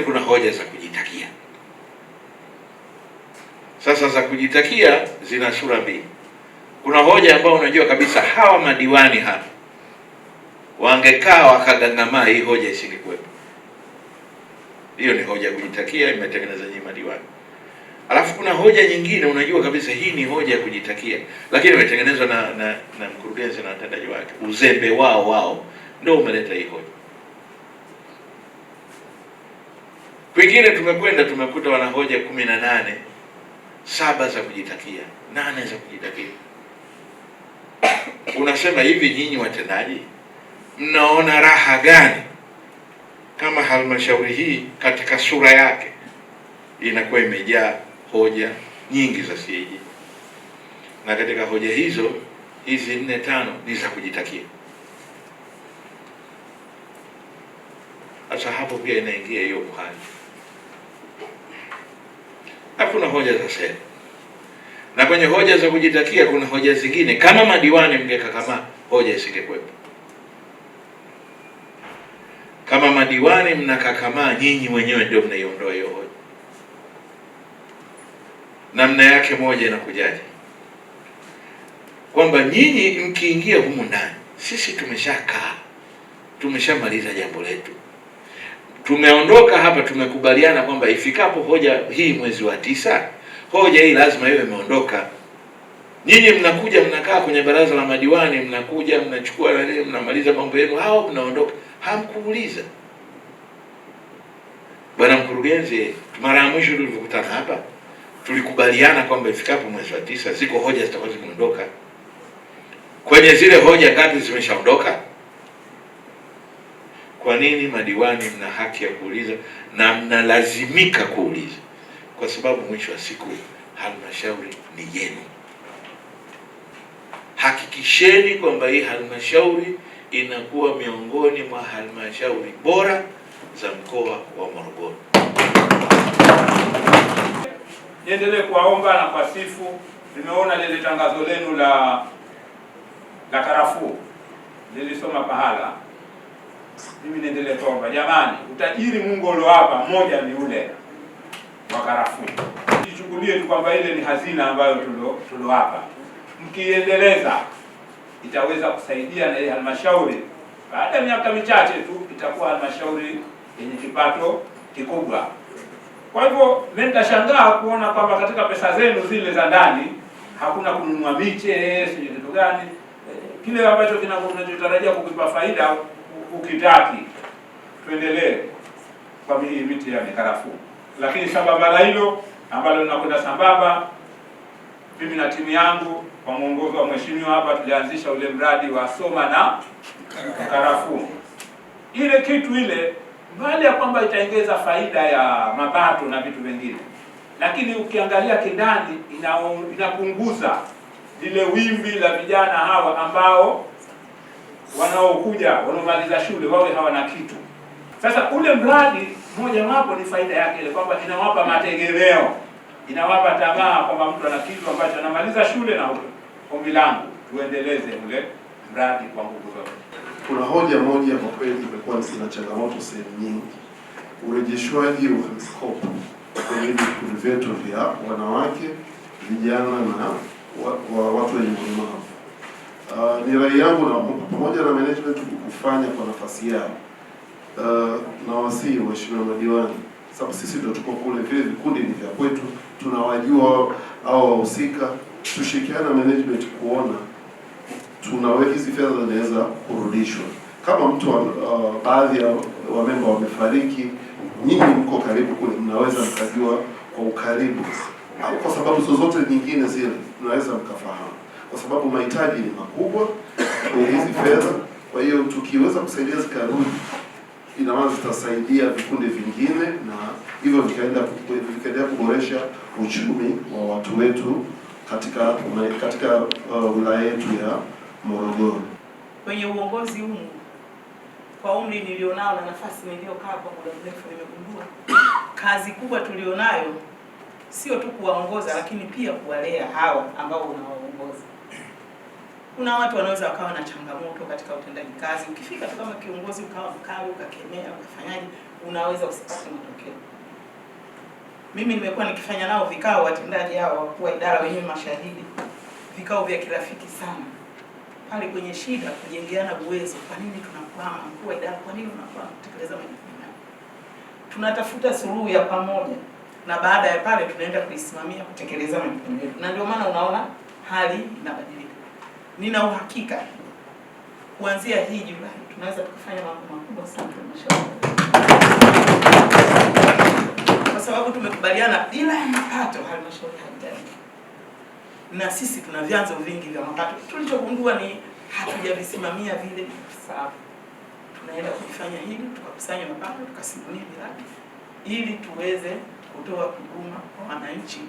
Kuna hoja za kujitakia. Sasa za kujitakia zina sura mbili. Kuna hoja ambayo unajua kabisa hawa madiwani hapa wangekaa wakagangamaa, hii hoja isingekuwepo. Hiyo ni hoja ya kujitakia, imetengeneza nyinyi madiwani. Alafu kuna hoja nyingine unajua kabisa hii ni hoja ya kujitakia, lakini imetengenezwa na mkurugenzi na watendaji wake. Uzembe wao ndio umeleta hii hoja. Kwingine tumekuta wana hoja 18, 7 za kujitakia, 8 za kujitakia. Unasema hivi, nyinyi watendaji mnaona raha gani kama halmashauri hii katika sura yake inakuwa imejaa hoja nyingi za CAG, na katika hoja hizo hizi 4, 5 ni za kujitakia? Sasa hapo pia inaingia hiyo muhali. Hakuna hoja za sera, na kwenye hoja za kujitakia kuna hoja zingine. Kama madiwani mngekakamaa, hoja isingekuwepo. Kama madiwani mnakakamaa, nyinyi wenyewe ndio mnaiondoa hiyo hoja. Namna yake moja inakujaje? Kwamba nyinyi mkiingia humu ndani, sisi tumeshakaa, tumeshamaliza jambo letu, tumeondoka hapa, tumekubaliana kwamba ifikapo hoja hii mwezi wa 9, hoja hii lazima iwe imeondoka. Nyinyi mnakuja mnakaa kwenye baraza la madiwani, mnakuja mnachukua na nini, mnamaliza mambo yenu, hao mnaondoka, hamkuuliza. Bwana mkurugenzi, mara ya mwisho tulikutana hapa tulikubaliana kwamba ifikapo mwezi wa 9 ziko hoja zitakuwa zimeondoka. Kwenye zile hoja ngapi zimeshaondoka? Kwa nini madiwani mna haki ya kuuliza na mnalazimika kuuliza? Kwa sababu mwisho wa siku halmashauri ni yenu. Hakikisheni kwamba hii halmashauri inakuwa miongoni mwa halmashauri bora za mkoa wa Morogoro. Niendelee kuwaomba na kuwasifu. Nimeona lile tangazo lenu la karafuu nilisoma pahala. Mimi niendelee kuomba, jamani, utajiri Mungu uliowapa mmoja ni ule wa karafuu. Ichukulie tu kwamba ile ni hazina ambayo tuliowapa. Mkiendeleza itaweza kusaidia na ile halmashauri, baada ya miaka michache tu itakuwa halmashauri yenye kipato kikubwa. Kwa hivyo mimi nitashangaa kuona kwamba katika pesa zenu zile za ndani hakuna kununua miche, sio kitu gani. Kile ambacho kinachotarajia kukupa faida ukitaki, tuendelee kwa miti ya karafuu. Lakini sambamba na hilo ambalo linakwenda sambamba, mimi na timu yangu kwa mwongozo wa mheshimiwa hapa tulianzisha ule mradi wa Soma na Karafuu. Ile kitu ile mbali ya kwamba itaongeza faida ya mapato na vitu vingine, lakini ukiangalia kindani inapunguza lile wimbi la vijana hawa ambao wanaokuja wanaomaliza shule wawe hawana kitu. Sasa ule mradi mmoja wapo ni faida yake ile kwamba inawapa mategemeo, inawapa tamaa kwamba mtu ana kitu ambacho anamaliza shule. Na ombi langu tuendeleze ule mradi kwa nguvu zote. Kuna hoja moja kwa kweli imekuwa ina changamoto sehemu nyingi, urejeshwaji wa mikopo kwenye vikundi vyetu vya wanawake, vijana na watu wenye ulemavu. Ni rai yangu na pamoja na management kufanya kwa nafasi yao. Na wasii waheshimiwa madiwani, sababu sisi ndio tuko kule, vile vikundi ni vya kwetu, tunawajua au wahusika, tushirikiane na management kuona tunaweka hizi fedha zinaweza kurudishwa. Kama mtu baadhi ya wamemba wamefariki, nyinyi mko karibu kule, mnaweza mkajua kwa ukaribu, au kwa sababu zozote nyingine zile mnaweza mkafahamu, kwa sababu mahitaji ni makubwa kwa hizi fedha. Kwa hiyo tukiweza kusaidia zikarudi, ina maana zitasaidia vikundi vingine, na hivyo vikaendelea kuboresha uchumi wa watu wetu katika wilaya yetu ya Morogoro. Kwenye uongozi huu, kwa umri nilionao na nafasi niliyokaa kwa muda mrefu, nimegundua kazi kubwa tulionayo sio tu kuwaongoza, lakini pia kuwalea hawa ambao unawaongoza. Kuna watu wanaweza wakawa na changamoto katika utendaji kazi. Ukifika tu kama kiongozi ukawa mkali, ukakemea, ukafanyaje, unaweza usipate matokeo. Mimi nimekuwa nikifanya nao vikao, watendaji hao wakuu wa idara wenyewe mashahidi, vikao vya kirafiki sana pale kwenye shida, kujengeana uwezo. Kwa nini tunakwama? Mkuu wa idara, kwa nini unakwama kutekeleza majukumu yako? Tunatafuta suluhu ya pamoja, na baada ya pale tunaenda kuisimamia kutekeleza majukumu yetu, na ndio maana unaona hali inabadilika. Nina uhakika kuanzia hii Julai tunaweza tukafanya mambo makubwa sana halmashauri, kwa sababu tumekubaliana bila ya mapato halmashauri haitaenda. Na sisi tuna vyanzo vingi vya mapato. Tulichogundua ni hatujavisimamia vile sawa. Tunaenda kufanya hili, tukakusanya mapato, tukasimamia miradi ili tuweze kutoa huduma kwa wananchi